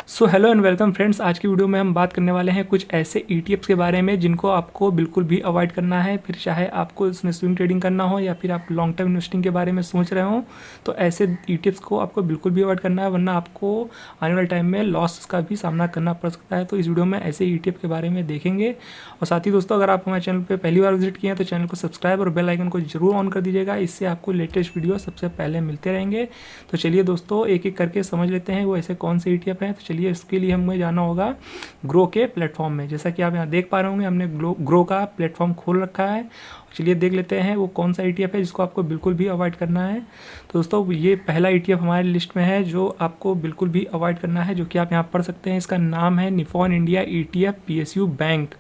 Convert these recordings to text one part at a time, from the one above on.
So hello and welcome friends. आज की video में हम बात करने वाले हैं कुछ ऐसे ETFs के बारे में जिनको आपको बिल्कुल भी अवॉइड करना है। फिर चाहे आपको इसमें स्विंग ट्रेडिंग करना हो या फिर आप लॉन्ग टर्म इन्वेस्टिंग के बारे में सोच रहे हो, तो ऐसे ETFs को आपको बिल्कुल भी अवॉइड करना है, वरना आपको आने वाले टाइम में लॉस का भी सामना करना पड़ सकता है। तो इस वीडियो में ऐसे ETF के बारे में देखेंगे। और साथ ही दोस्तों, अगर आप हमारे चैनल पर पहली बार विजिट किए हैं तो चैनल को सब्सक्राइब और बेल आइकन को जरूर ऑन कर दीजिएगा, इससे आपको लेटेस्ट वीडियो सबसे पहले मिलते रहेंगे। तो चलिए दोस्तों, एक एक करके समझ लेते हैं वो ऐसे कौन से ETF हैं। तो चलिए, इसके लिए हमें जाना होगा ग्रो के प्लेटफॉर्म में। जैसा कि आप यहाँ देख पा रहे होंगे, हमने ग्रो का प्लेटफॉर्म खोल रखा है। चलिए देख लेते हैं वो कौन सा ETF है जिसको आपको बिल्कुल भी अवॉइड करना है। तो दोस्तों, ये पहला ETF हमारे लिस्ट में है जो आपको बिल्कुल भी अवॉइड करना है, जो कि आप यहाँ पढ़ सकते हैं। इसका नाम है निफॉन इंडिया ETF PSU बैंक।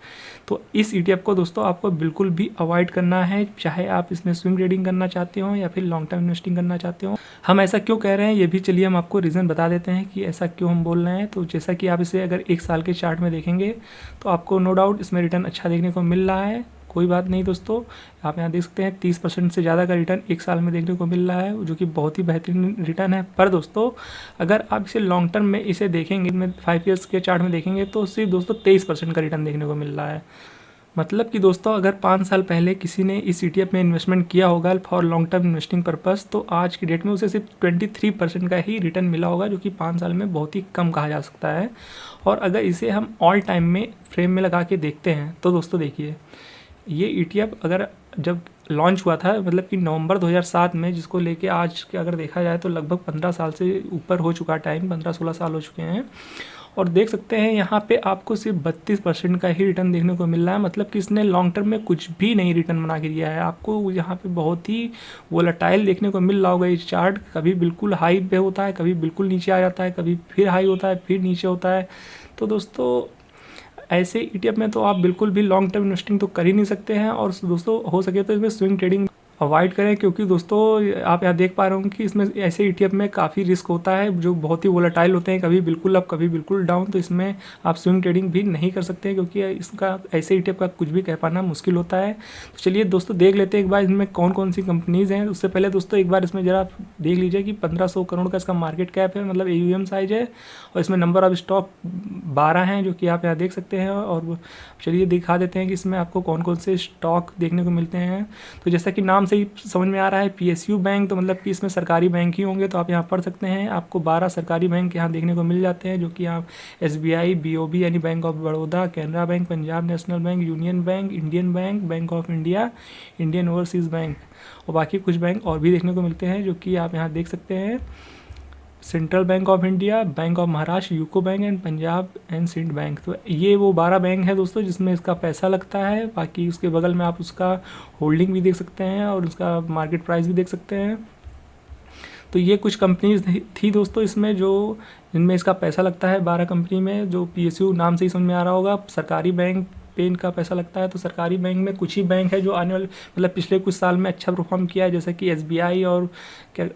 तो इस ETF को दोस्तों आपको बिल्कुल भी अवॉइड करना है, चाहे आप इसमें स्विंग ट्रेडिंग करना चाहते हो या फिर लॉन्ग टर्म इन्वेस्टिंग करना चाहते हो। हम ऐसा क्यों कह रहे हैं ये भी चलिए हम आपको रीज़न बता देते हैं कि ऐसा क्यों हम बोल रहे हैं। तो जैसा कि आप इसे अगर एक साल के चार्ट में देखेंगे तो आपको नो डाउट इसमें रिटर्न अच्छा देखने को मिल रहा है। कोई बात नहीं दोस्तों, आप यहाँ देख सकते हैं 30% से ज़्यादा का रिटर्न एक साल में देखने को मिल रहा है, जो कि बहुत ही बेहतरीन रिटर्न है। पर दोस्तों, अगर आप इसे लॉन्ग टर्म में इसे देखेंगे, में 5 ईयर्स के चार्ट में देखेंगे तो सिर्फ दोस्तों 23% का रिटर्न देखने को मिल रहा है। मतलब कि दोस्तों, अगर 5 साल पहले किसी ने इस ETF में इन्वेस्टमेंट किया होगा for long term investing purpose, तो आज की डेट में उसे सिर्फ 23% का ही रिटर्न मिला होगा, जो कि 5 साल में बहुत ही कम कहा जा सकता है। और अगर इसे हम ऑल टाइम में फ्रेम में लगा के देखते हैं तो दोस्तों देखिए, ये ETF अगर जब लॉन्च हुआ था, मतलब कि नवंबर 2007 में, जिसको लेके आज के अगर देखा जाए तो लगभग 15 साल से ऊपर हो चुका टाइम, 15-16 साल हो चुके हैं। और देख सकते हैं यहाँ पे आपको सिर्फ 32% का ही रिटर्न देखने को मिल रहा है। मतलब कि इसने लॉन्ग टर्म में कुछ भी नहीं रिटर्न बना के दिया है। आपको यहाँ पे बहुत ही वोलेटाइल देखने को मिल रहा होगा। ये चार्ट कभी बिल्कुल हाई पे होता है, कभी बिल्कुल नीचे आ जाता है, कभी फिर हाई होता है, फिर नीचे होता है। तो दोस्तों, ऐसे ETF में तो आप बिल्कुल भी लॉन्ग टर्म इन्वेस्टिंग तो कर ही नहीं सकते हैं। और दोस्तों, हो सके तो इसमें स्विंग ट्रेडिंग अवॉइड करें, क्योंकि दोस्तों आप यहाँ देख पा रहे होंगे कि इसमें ऐसे ETF में काफ़ी रिस्क होता है, जो बहुत ही वोलेटाइल होते हैं, कभी बिल्कुल अप कभी बिल्कुल डाउन। तो इसमें आप स्विंग ट्रेडिंग भी नहीं कर सकते हैं, क्योंकि इसका ऐसे ETF का कुछ भी कह पाना मुश्किल होता है। तो चलिए दोस्तों, देख लेते हैं एक बार इसमें कौन कौन सी कंपनीज़ हैं। उससे पहले दोस्तों एक बार इसमें ज़रा देख लीजिए कि 1500 करोड़ का इसका मार्केट कैप है, मतलब AUM साइज है। और इसमें नंबर ऑफ स्टॉक 12 हैं, जो कि आप यहाँ देख सकते हैं। और चलिए दिखा देते हैं कि इसमें आपको कौन कौन से स्टॉक देखने को मिलते हैं। तो जैसा कि नाम से ही समझ में आ रहा है PSU बैंक, तो मतलब कि इसमें सरकारी बैंक ही होंगे। तो आप यहाँ पढ़ सकते हैं, आपको 12 सरकारी बैंक यहाँ देखने को मिल जाते हैं, जो कि आप SBI, BOB यानी bank of Baroda, Canara bank, Punjab national bank, union bank, Indian bank, bank of India, Indian overseas bank और बाकी कुछ बैंक और भी देखने को मिलते हैं, जो कि आप यहाँ देख सकते हैं। Central bank of India, bank of Maharashtra, UCO bank and Punjab and Sind bank. तो ये वो 12 बैंक है दोस्तों जिसमें इसका पैसा लगता है। बाकी उसके बगल में आप उसका होल्डिंग भी देख सकते हैं और उसका मार्केट प्राइस भी देख सकते हैं। तो ये कुछ कंपनीज थी दोस्तों इसमें, जो जिनमें इसका पैसा लगता है। 12 कंपनी में, जो PSU नाम से ही समझ में आ रहा होगा, सरकारी बैंक पे इनका पैसा लगता है। तो सरकारी बैंक में कुछ ही बैंक है जो आने वाले मतलब पिछले कुछ साल में अच्छा परफॉर्म किया है, जैसे कि SBI और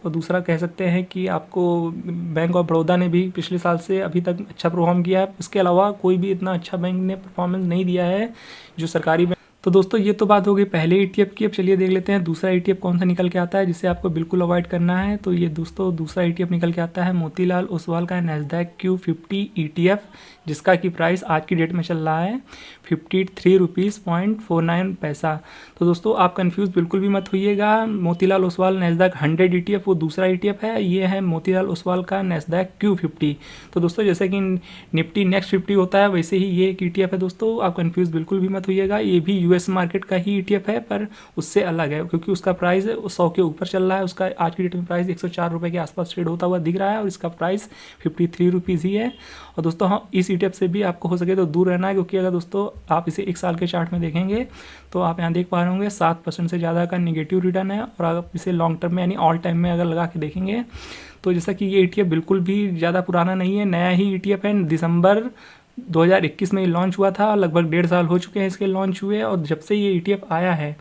दूसरा कह सकते हैं कि आपको बैंक ऑफ बड़ौदा ने भी पिछले साल से अभी तक अच्छा परफॉर्म किया है। इसके अलावा कोई भी इतना अच्छा बैंक ने परफॉर्मेंस नहीं दिया है जो सरकारी बैंक। तो दोस्तों, ये तो बात हो गई पहले ETF की। अब चलिए देख लेते हैं दूसरा ETF कौन सा निकल के आता है जिसे आपको बिल्कुल अवॉइड करना है। तो ये दोस्तों दूसरा ETF निकल के आता है मोतीलाल ओसवाल का NASDAQ Q50 ETF, जिसका की प्राइस आज की डेट में चल रहा है 53 रुपीज़ 49 पैसा। तो दोस्तों, आप कंफ्यूज बिल्कुल भी मत होइएगा। मोतीलाल ओसवाल NASDAQ 100 ETF वो दूसरा ETF है, ये है मोतीलाल ओसवाल का NASDAQ Q50। तो दोस्तों, जैसे कि निफ्टी नेक्स्ट 50 होता है, वैसे ही ये एक ETF है दोस्तों। आप कंफ्यूज बिल्कुल भी मत होइएगा। ये भी US मार्केट का ही ETF है, पर उससे अलग है, क्योंकि उसका प्राइस 100 के ऊपर चल रहा है। उसका आज की डेट में प्राइस 104 रुपये के आसपास ट्रेड होता हुआ दिख रहा है, और इसका प्राइस 53 रुपीज़ ही है। और दोस्तों, हाँ, इस ETF से भी आपको हो सके तो दूर रहना है, क्योंकि अगर दोस्तों आप इसे एक साल के चार्ट में देखेंगे तो आप यहाँ देख पा रहे होंगे 7% से ज़्यादा का निगेटिव रिटर्न है। और आप इसे लॉन्ग टर्म में यानी ऑल टाइम में अगर लगा के देखेंगे तो जैसा कि ये ETF बिल्कुल भी ज़्यादा पुराना नहीं है, नया ही ETF है। दिसंबर 2021 में ये लॉन्च हुआ था, लगभग 1.5 साल हो चुके हैं इसके लॉन्च हुए। और जब से ये ETF आया है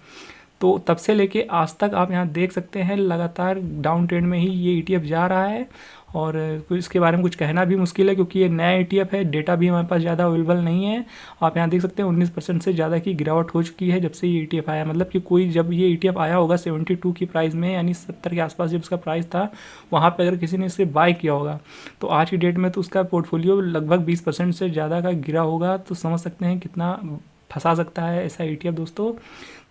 तो तब से लेके आज तक आप यहाँ देख सकते हैं लगातार डाउन ट्रेंड में ही ये ETF जा रहा है। और इसके बारे में कुछ कहना भी मुश्किल है क्योंकि ये नया ETF है, डेटा भी हमारे पास ज़्यादा अवेलेबल नहीं है। आप यहाँ देख सकते हैं 19% से ज़्यादा की गिरावट हो चुकी है जब से ये ETF आया। मतलब कि कोई जब ये ETF आया होगा 72 की प्राइस में, यानी 70 के आसपास जब इसका प्राइस था, वहाँ पर अगर किसी ने इसे बाय किया होगा तो आज की डेट में तो उसका पोर्टफोलियो लगभग 20% से ज़्यादा का गिरा होगा। तो समझ सकते हैं कितना फंसा सकता है ऐसा ETF दोस्तों।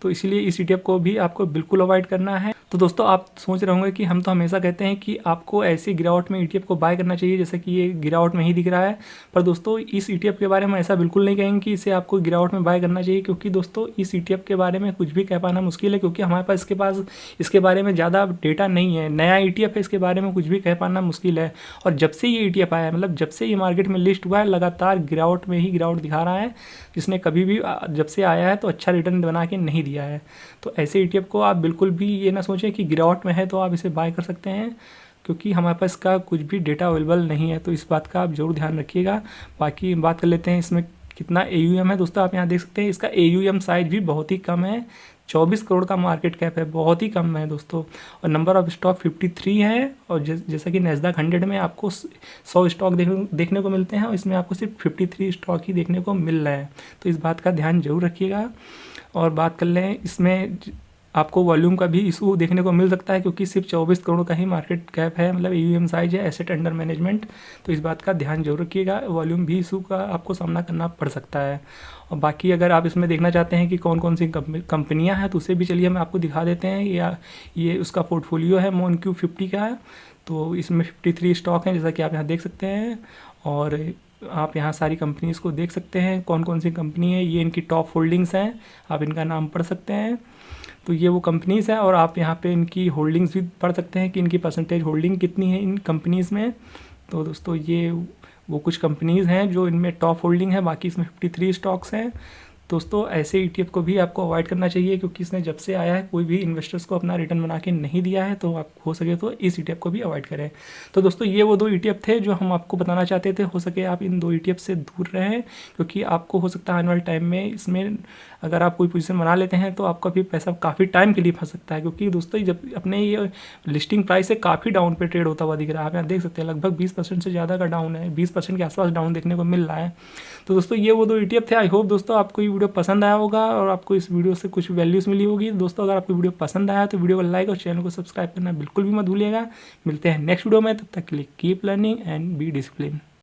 तो इसलिए इस ETF को भी आपको बिल्कुल अवॉइड करना है। तो दोस्तों आप सोच रहे होंगे कि हम तो हमेशा कहते हैं कि आपको ऐसी गिरावट में ETF को बाय करना चाहिए, जैसे कि ये गिरावट में ही दिख रहा है। पर दोस्तों इस ETF के बारे में ऐसा बिल्कुल नहीं कहेंगे कि इसे आपको गिरावट में बाय करना चाहिए, क्योंकि दोस्तों इस ETF के बारे में कुछ भी कह पाना मुश्किल है, क्योंकि हमारे पास इसके बारे में ज़्यादा डेटा नहीं है। नया ETF है, इसके बारे में कुछ भी कह पाना मुश्किल है। और जब से ये ETF आया है, मतलब जब से ये मार्केट में लिस्ट हुआ है, लगातार गिरावट में ही गिरावट दिखा रहा है, जिसने कभी भी जब से आया है तो अच्छा रिटर्न बना के नहीं दिया है। तो ऐसे ETF को आप बिल्कुल भी ये ना सोचें कि गिरावट में है तो आप इसे बाय कर सकते हैं, क्योंकि हमारे पास इसका कुछ भी डेटा अवेलेबल नहीं है। तो इस बात का आप ज़रूर ध्यान रखिएगा। बाकी बात कर लेते हैं इसमें कितना AUM है। दोस्तों आप यहाँ देख सकते हैं इसका AUM साइज भी बहुत ही कम है, 24 करोड़ का मार्केट कैप है, बहुत ही कम है दोस्तों। और नंबर ऑफ स्टॉक 53 है। और जैसा कि नैस्डैक 100 में आपको 100 स्टॉक देखने को मिलते हैं, और इसमें आपको सिर्फ 53 स्टॉक ही देखने को मिल रहे हैं। तो इस बात का ध्यान जरूर रखिएगा। और बात कर लें इसमें आपको वॉल्यूम का भी इशू देखने को मिल सकता है, क्योंकि सिर्फ 24 करोड़ का ही मार्केट कैप है, मतलब AUM साइज है, एसेट अंडर मैनेजमेंट। तो इस बात का ध्यान जरूर रखिएगा, वॉल्यूम भी इशू का आपको सामना करना पड़ सकता है। और बाकी अगर आप इसमें देखना चाहते हैं कि कौन कौन सी कंपनियां हैं, तो उसे भी चलिए हम आपको दिखा देते हैं। या ये उसका पोर्टफोलियो है MONQ 50 का है। तो इसमें 53 स्टॉक हैं, जैसा कि आप यहाँ देख सकते हैं। और आप यहाँ सारी कंपनीज़ को देख सकते हैं कौन कौन सी कंपनी है, ये इनकी टॉप होल्डिंग्स हैं, आप इनका नाम पढ़ सकते हैं। तो ये वो कंपनीज़ हैं, और आप यहाँ पे इनकी होल्डिंग्स भी पढ़ सकते हैं कि इनकी परसेंटेज होल्डिंग कितनी है इन कंपनीज़ में। तो दोस्तों ये वो कुछ कंपनीज़ हैं जो इनमें टॉप होल्डिंग है, बाकी इसमें 53 स्टॉक्स हैं। दोस्तों ऐसे ETF को भी आपको अवॉइड करना चाहिए, क्योंकि इसने जब से आया है कोई भी इन्वेस्टर्स को अपना रिटर्न बना के नहीं दिया है। तो आप हो सके तो इस ETF को भी अवॉइड करें। तो दोस्तों ये वो 2 ETF थे जो हम आपको बताना चाहते थे। हो सके आप इन 2 ETF से दूर रहें, क्योंकि आपको हो सकता है आने वाले टाइम में इसमें अगर आप कोई पोजीशन बना लेते हैं तो आपका भी पैसा काफ़ी टाइम के लिए फंस सकता है। क्योंकि दोस्तों जब अपने ये लिस्टिंग प्राइस से काफ़ी डाउन पे ट्रेड होता हुआ दिख रहा है, आप यहाँ देख सकते हैं लगभग 20% से ज़्यादा का डाउन है, 20% के आसपास डाउन देखने को मिल रहा है। तो दोस्तों ये वो 2 ETF थे। आई होप दोस्तों आपको ये वीडियो पसंद आया होगा और आपको इस वीडियो से कुछ वैल्यूज़ मिली होगी। दोस्तों अगर आपको वीडियो पसंद आया तो वीडियो को लाइक और चैनल को सब्सक्राइब करना बिल्कुल भी मत भूलिएगा। मिलते हैं नेक्स्ट वीडियो में, तब तक के लिए keep learning and be discipline.